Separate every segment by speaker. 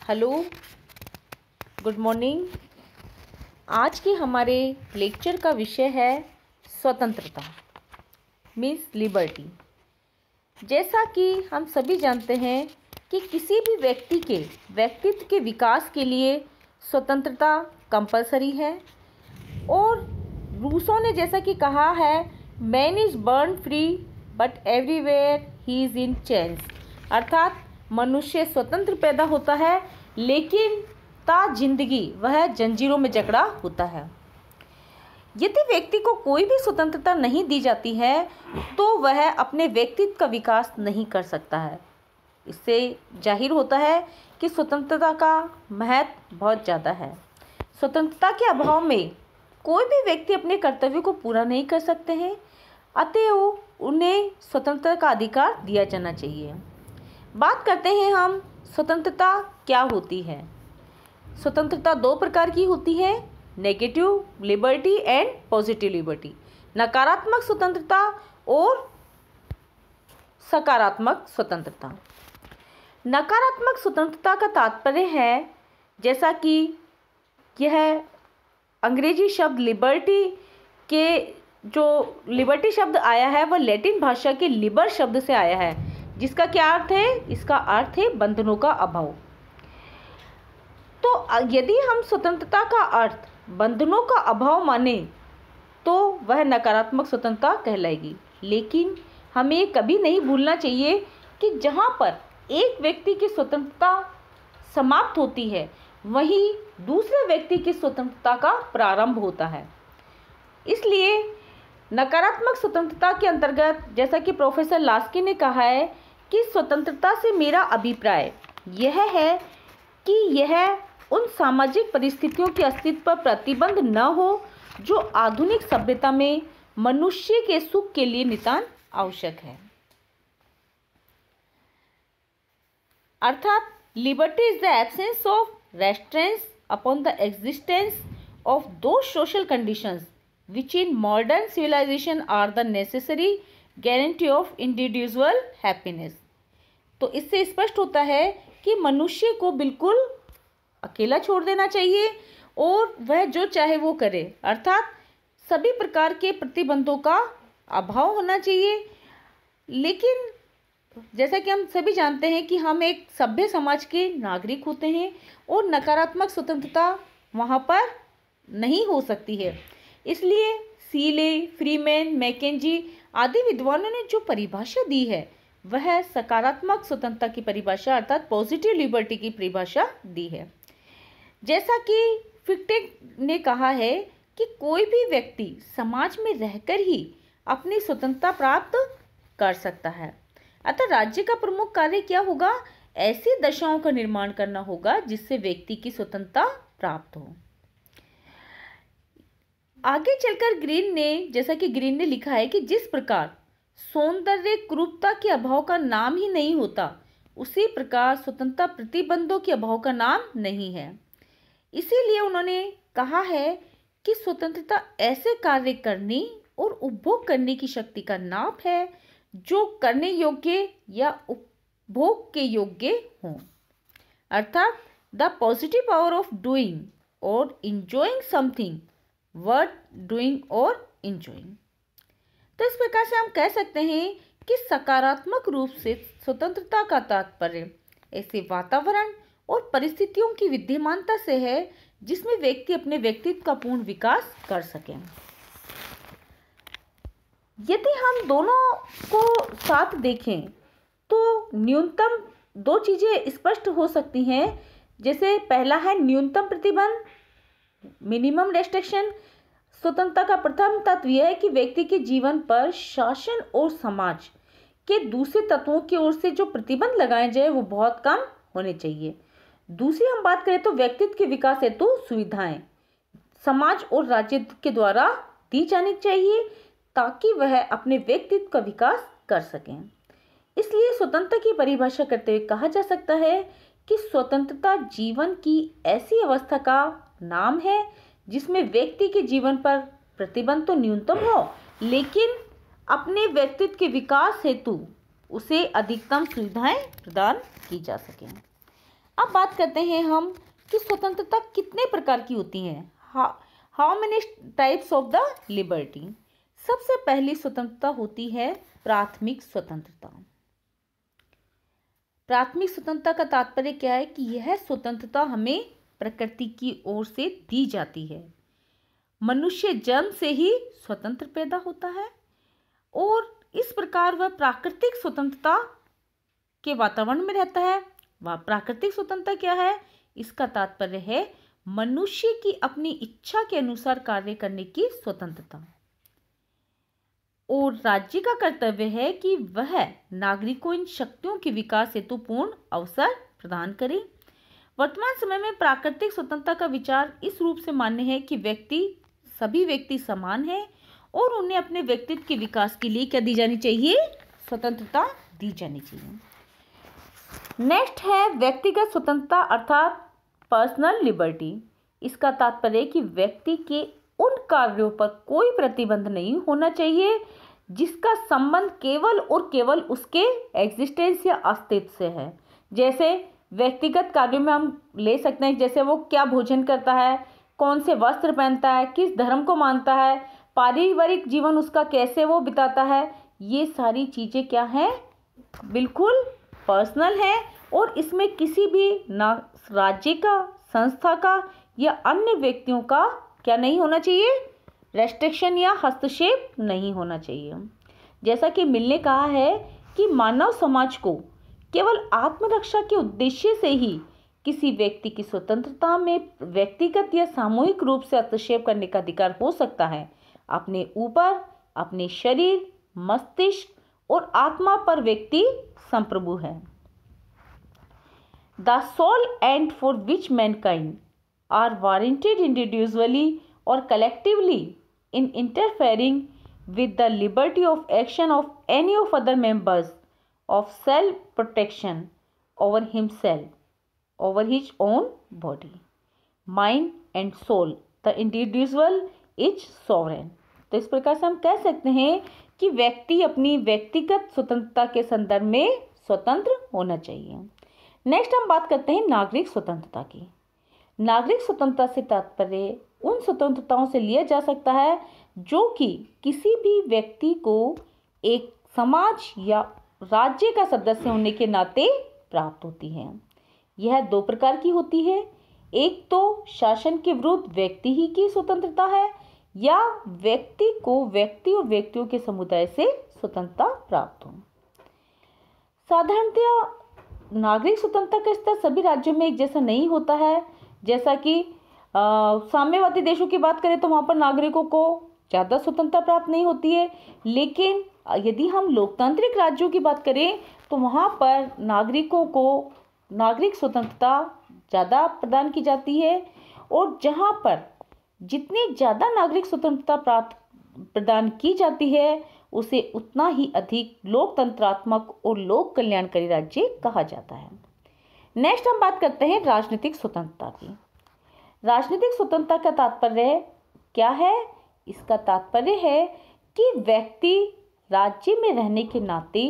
Speaker 1: Hello, good morning. आज के हमारे लेक्चर का विषय है स्वतंत्रता मीन्स लिबर्टी। जैसा कि हम सभी जानते हैं कि किसी भी व्यक्ति के व्यक्तित्व के विकास के लिए स्वतंत्रता कंपलसरी है और रूसो ने जैसा कि कहा है, man is burn free but everywhere he is in change. अर्थात मनुष्य स्वतंत्र पैदा होता है लेकिन ता जिंदगी वह जंजीरों में जकड़ा होता है। यदि व्यक्ति को कोई भी स्वतंत्रता नहीं दी जाती है तो वह अपने व्यक्तित्व का विकास नहीं कर सकता है। इससे जाहिर होता है कि स्वतंत्रता का महत्व बहुत ज़्यादा है। स्वतंत्रता के अभाव में कोई भी व्यक्ति अपने कर्तव्य को पूरा नहीं कर सकते हैं, अतएव उन्हें स्वतंत्रता का अधिकार दिया जाना चाहिए। बात करते हैं हम स्वतंत्रता क्या होती है। स्वतंत्रता दो प्रकार की होती है, negative liberty and positive liberty. नकारात्मक स्वतंत्रता और सकारात्मक स्वतंत्रता। नकारात्मक स्वतंत्रता का तात्पर्य है, जैसा कि यह अंग्रेजी शब्द लिबर्टी के जो लिबर्टी शब्द आया है वह लैटिन भाषा के लिबर शब्द से आया है, जिसका क्या अर्थ है? इसका अर्थ है बंधनों का अभाव। तो यदि हम स्वतंत्रता का अर्थ बंधनों का अभाव माने तो वह नकारात्मक स्वतंत्रता कहलाएगी। लेकिन हमें कभी नहीं भूलना चाहिए कि जहाँ पर एक व्यक्ति की स्वतंत्रता समाप्त होती है वहीं दूसरे व्यक्ति की स्वतंत्रता का प्रारंभ होता है। इसलिए नकारात्मक स्वतंत्रता के अंतर्गत, जैसा कि प्रोफेसर लास्की ने कहा है कि स्वतंत्रता से मेरा अभिप्राय यह है कि यह उन सामाजिक परिस्थितियों के अस्तित्व पर प्रतिबंध न हो जो आधुनिक सभ्यता में मनुष्य के सुख के लिए नितांत आवश्यक है। अर्थात liberty is the absence of restraints upon the existence of those social conditions which in modern civilization are the necessary guarantee of individual happiness। तो इससे स्पष्ट होता है कि मनुष्य को बिल्कुल अकेला छोड़ देना चाहिए और वह जो चाहे वो करे, अर्थात सभी प्रकार के प्रतिबंधों का अभाव होना चाहिए। लेकिन जैसा कि हम सभी जानते हैं कि हम एक सभ्य समाज के नागरिक होते हैं और नकारात्मक स्वतंत्रता वहाँ पर नहीं हो सकती है। इसलिए सीले, फ्रीमैन, मैकेंजी आदि विद्वानों ने जो परिभाषा दी है वह सकारात्मक स्वतंत्रता की परिभाषा अर्थात पॉजिटिव लिबर्टी की परिभाषा दी है। जैसा कि फिक्टे ने कहा है कि कोई भी व्यक्ति समाज में रहकर ही अपनी स्वतंत्रता प्राप्त कर सकता है। अतः राज्य का प्रमुख कार्य क्या होगा? ऐसी दशाओं का निर्माण करना होगा जिससे व्यक्ति की स्वतंत्रता प्राप्त हो। आगे चलकर जैसा कि ग्रीन ने लिखा है कि जिस प्रकार सौंदर्य क्रूरता के अभाव का नाम ही नहीं होता, उसी प्रकार स्वतंत्रता प्रतिबंधों के अभाव का नाम नहीं है। इसीलिए उन्होंने कहा है कि स्वतंत्रता ऐसे कार्य करने और उपभोग करने की शक्ति का नाम है जो करने योग्य या उपभोग के योग्य हों। अर्थात the positive power of doing और इंजॉइंग समथिंग वर्थ डूइंग और इंजॉइंग। तो इस प्रकार से हम कह सकते हैं कि सकारात्मक रूप से स्वतंत्रता का तात्पर्य ऐसे वातावरण और परिस्थितियों की विद्यमानता से है जिसमें व्यक्ति अपने व्यक्तित्व का पूर्ण विकास कर सके। यदि हम दोनों को साथ देखें तो न्यूनतम दो चीज़ें स्पष्ट हो सकती हैं। जैसे पहला है न्यूनतम प्रतिबंध, मिनिमम रेस्ट्रिक्शन। स्वतंत्रता का प्रथम तत्व यह है कि व्यक्ति के जीवन पर शासन और समाज के दूसरे तत्वों की ओर से जो प्रतिबंध लगाए जाए वो बहुत कम होने चाहिए। दूसरी हम बात करें तो व्यक्तित्व के विकास हेतु सुविधाएं समाज और राज्य के द्वारा दी जानी चाहिए ताकि वह अपने व्यक्तित्व का विकास कर सकें। इसलिए स्वतंत्रता की परिभाषा करते हुए कहा जा सकता है कि स्वतंत्रता जीवन की ऐसी अवस्था का नाम है जिसमें व्यक्ति के जीवन पर प्रतिबंध तो न्यूनतम हो लेकिन अपने व्यक्तित्व के विकास हेतु उसे अधिकतम सुविधाएं प्रदान की जा सकें। अब बात करते हैं हम कि स्वतंत्रता कितने प्रकार की होती है। How many types of the liberty. सबसे पहली स्वतंत्रता होती है प्राथमिक स्वतंत्रता। प्राथमिक स्वतंत्रता का तात्पर्य क्या है कि यह स्वतंत्रता हमें प्रकृति की ओर से दी जाती है। मनुष्य जन्म से ही स्वतंत्र पैदा होता है और इस प्रकार वह प्राकृतिक स्वतंत्रता के वातावरण में रहता है। वह प्राकृतिक स्वतंत्रता क्या है? इसका तात्पर्य है मनुष्य की अपनी इच्छा के अनुसार कार्य करने की स्वतंत्रता। और राज्य का कर्तव्य है कि वह नागरिकों इन शक्तियों के विकास हेतु पूर्ण अवसर प्रदान करे। वर्तमान समय में प्राकृतिक स्वतंत्रता का विचार इस रूप से मान्य है कि सभी व्यक्ति समान हैं और उन्हें अपने व्यक्तित्व के विकास के लिए क्या दी जानी चाहिए? स्वतंत्रता दी जानी चाहिए। नेक्स्ट है व्यक्तिगत स्वतंत्रता अर्थात पर्सनल लिबर्टी। इसका तात्पर्य है कि व्यक्ति के उन कार्यों पर कोई प्रतिबंध नहीं होना चाहिए जिसका संबंध केवल और केवल उसके एग्जिस्टेंस या अस्तित्व से है। जैसे व्यक्तिगत कार्यों में हम ले सकते हैं, जैसे वो क्या भोजन करता है, कौन से वस्त्र पहनता है, किस धर्म को मानता है, पारिवारिक जीवन उसका कैसे वो बिताता है। ये सारी चीज़ें क्या हैं? बिल्कुल पर्सनल है और इसमें किसी भी ना राज्य का, संस्था का या अन्य व्यक्तियों का क्या नहीं होना चाहिए? रेस्ट्रिक्शन या हस्तक्षेप नहीं होना चाहिए। जैसा कि मिल ने कहा है कि मानव समाज को केवल आत्मरक्षा के उद्देश्य से ही किसी व्यक्ति की स्वतंत्रता में व्यक्तिगत या सामूहिक रूप से हस्तक्षेप करने का अधिकार हो सकता है। अपने ऊपर, अपने शरीर, मस्तिष्क और आत्मा पर व्यक्ति संप्रभु है। The sole end for which mankind are warranted individually or collectively in interfering with the liberty of action of any of other members of self-protection over himself, over his own body, mind and soul. The individual is sovereign. तो इस प्रकार से हम कह सकते हैं कि व्यक्ति अपनी व्यक्तिगत स्वतंत्रता के संदर्भ में स्वतंत्र होना चाहिए। नेक्स्ट हम बात करते हैं नागरिक स्वतंत्रता की। नागरिक स्वतंत्रता से तात्पर्य उन स्वतंत्रताओं से लिया जा सकता है जो कि किसी भी व्यक्ति को एक समाज या राज्य का सदस्य होने के नाते प्राप्त होती है। यह दो प्रकार की होती है। एक तो शासन के विरुद्ध व्यक्ति ही की स्वतंत्रता है या व्यक्ति को व्यक्ति और व्यक्तियों के समुदाय से स्वतंत्रता प्राप्त हो। साधारणतया नागरिक स्वतंत्रता का स्तर सभी राज्यों में एक जैसा नहीं होता है। जैसा कि साम्यवादी देशों की बात करें तो वहाँ पर नागरिकों को ज़्यादा स्वतंत्रता प्राप्त नहीं होती है, लेकिन यदि हम लोकतांत्रिक राज्यों की बात करें तो वहाँ पर नागरिकों को नागरिक स्वतंत्रता ज़्यादा प्रदान की जाती है। और जहाँ पर जितनी ज़्यादा नागरिक स्वतंत्रता प्रदान की जाती है उसे उतना ही अधिक लोकतंत्रात्मक और लोक कल्याणकारी राज्य कहा जाता है। नेक्स्ट हम बात करते हैं राजनीतिक स्वतंत्रता की। राजनीतिक स्वतंत्रता का तात्पर्य क्या है? इसका तात्पर्य है कि व्यक्ति राज्य में रहने के नाते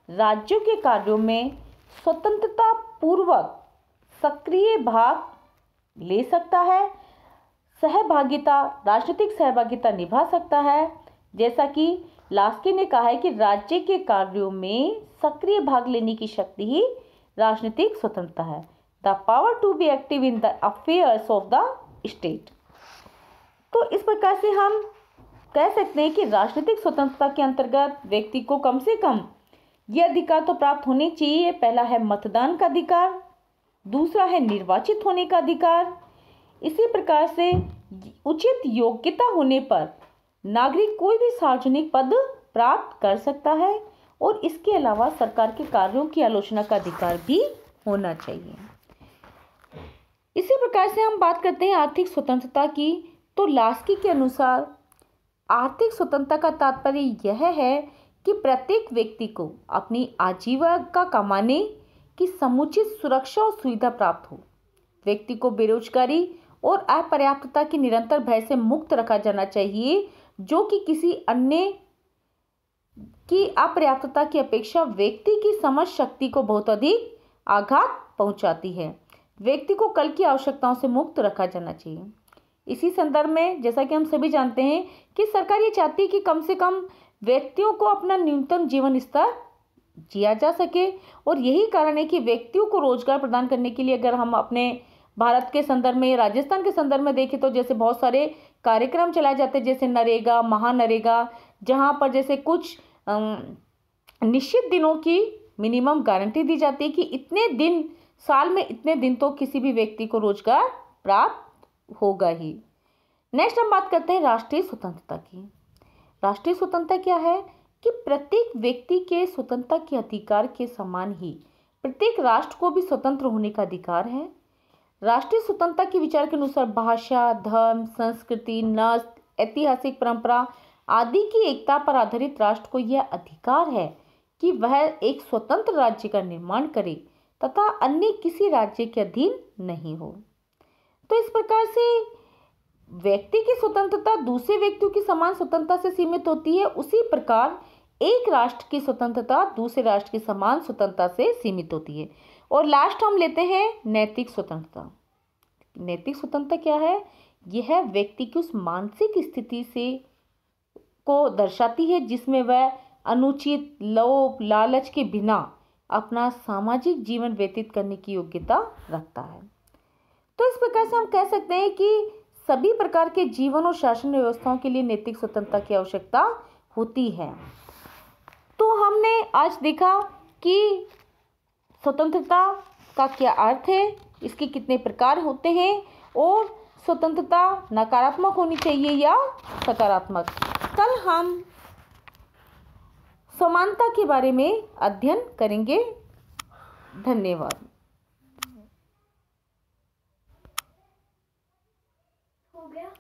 Speaker 1: राज्यों के कार्यों में स्वतंत्रता पूर्वक सक्रिय भाग ले सकता है, राजनीतिक सहभागिता निभा सकता है। जैसा कि लास्की ने कहा है कि राज्य के कार्यों में सक्रिय भाग लेने की शक्ति ही राजनीतिक स्वतंत्रता है। The power to be active in the affairs of the state. तो इस प्रकार से हम कह सकते हैं कि राजनीतिक स्वतंत्रता के अंतर्गत व्यक्ति को कम से कम ये अधिकार तो प्राप्त होने चाहिए। पहला है मतदान का अधिकार, दूसरा है निर्वाचित होने का अधिकार। इसी प्रकार से उचित योग्यता होने पर नागरिक कोई भी सार्वजनिक पद प्राप्त कर सकता है और इसके अलावा सरकार के कार्यों की आलोचना का अधिकार भी होना चाहिए। इसी प्रकार से हम बात करते हैं आर्थिक स्वतंत्रता की। तो लास्की के अनुसार आर्थिक स्वतंत्रता का तात्पर्य यह है कि प्रत्येक व्यक्ति को अपनी आजीविका कमाने की समुचित सुरक्षा और सुविधा प्राप्त हो। व्यक्ति को बेरोजगारी और अपर्याप्तता की निरंतर भय से मुक्त रखा जाना चाहिए, जो कि किसी अन्य की अपर्याप्तता की अपेक्षा व्यक्ति की समझ शक्ति को बहुत अधिक आघात पहुंचाती है। व्यक्ति को कल की आवश्यकताओं से मुक्त रखा जाना चाहिए। इसी संदर्भ में जैसा कि हम सभी जानते हैं कि सरकार ये चाहती है कि कम से कम व्यक्तियों को अपना न्यूनतम जीवन स्तर जिया जा सके, और यही कारण है कि व्यक्तियों को रोजगार प्रदान करने के लिए अगर हम अपने भारत के संदर्भ में, राजस्थान के संदर्भ में देखें तो जैसे बहुत सारे कार्यक्रम चलाए जाते हैं, जैसे नरेगा, महानरेगा, जहां पर जैसे कुछ निश्चित दिनों की मिनिमम गारंटी दी जाती है कि इतने दिन, साल में इतने दिन तो किसी भी व्यक्ति को रोजगार प्राप्त होगा ही। नेक्स्ट हम बात करते हैं राष्ट्रीय स्वतंत्रता की। राष्ट्रीय स्वतंत्रता क्या है कि प्रत्येक व्यक्ति के स्वतंत्रता के अधिकार के समान ही प्रत्येक राष्ट्र को भी स्वतंत्र होने का अधिकार है। राष्ट्रीय स्वतंत्रता के विचार के अनुसार भाषा, धर्म, संस्कृति, नस्ल, ऐतिहासिक परंपरा आदि की एकता पर आधारित राष्ट्र को यह अधिकार है कि वह एक स्वतंत्र राज्य का निर्माण करे तथा अन्य किसी राज्य के अधीन नहीं हो। तो इस प्रकार से व्यक्ति की स्वतंत्रता दूसरे व्यक्तियों की समान स्वतंत्रता से सीमित होती है, उसी प्रकार एक राष्ट्र की स्वतंत्रता दूसरे राष्ट्र की समान स्वतंत्रता से सीमित होती है। और लास्ट हम लेते हैं नैतिक स्वतंत्रता। नैतिक स्वतंत्रता क्या है? यह व्यक्ति की उस मानसिक स्थिति से को दर्शाती है जिसमें वह अनुचित लोभ लालच के बिना अपना सामाजिक जीवन व्यतीत करने की योग्यता रखता है। तो इस प्रकार से हम कह सकते हैं कि सभी प्रकार के जीवन और शासन व्यवस्थाओं के लिए नैतिक स्वतंत्रता की आवश्यकता होती है। तो हमने आज देखा कि स्वतंत्रता का क्या अर्थ है, इसके कितने प्रकार होते हैं, और स्वतंत्रता नकारात्मक होनी चाहिए या सकारात्मक। कल हम समानता के बारे में अध्ययन करेंगे। धन्यवाद। हो गया।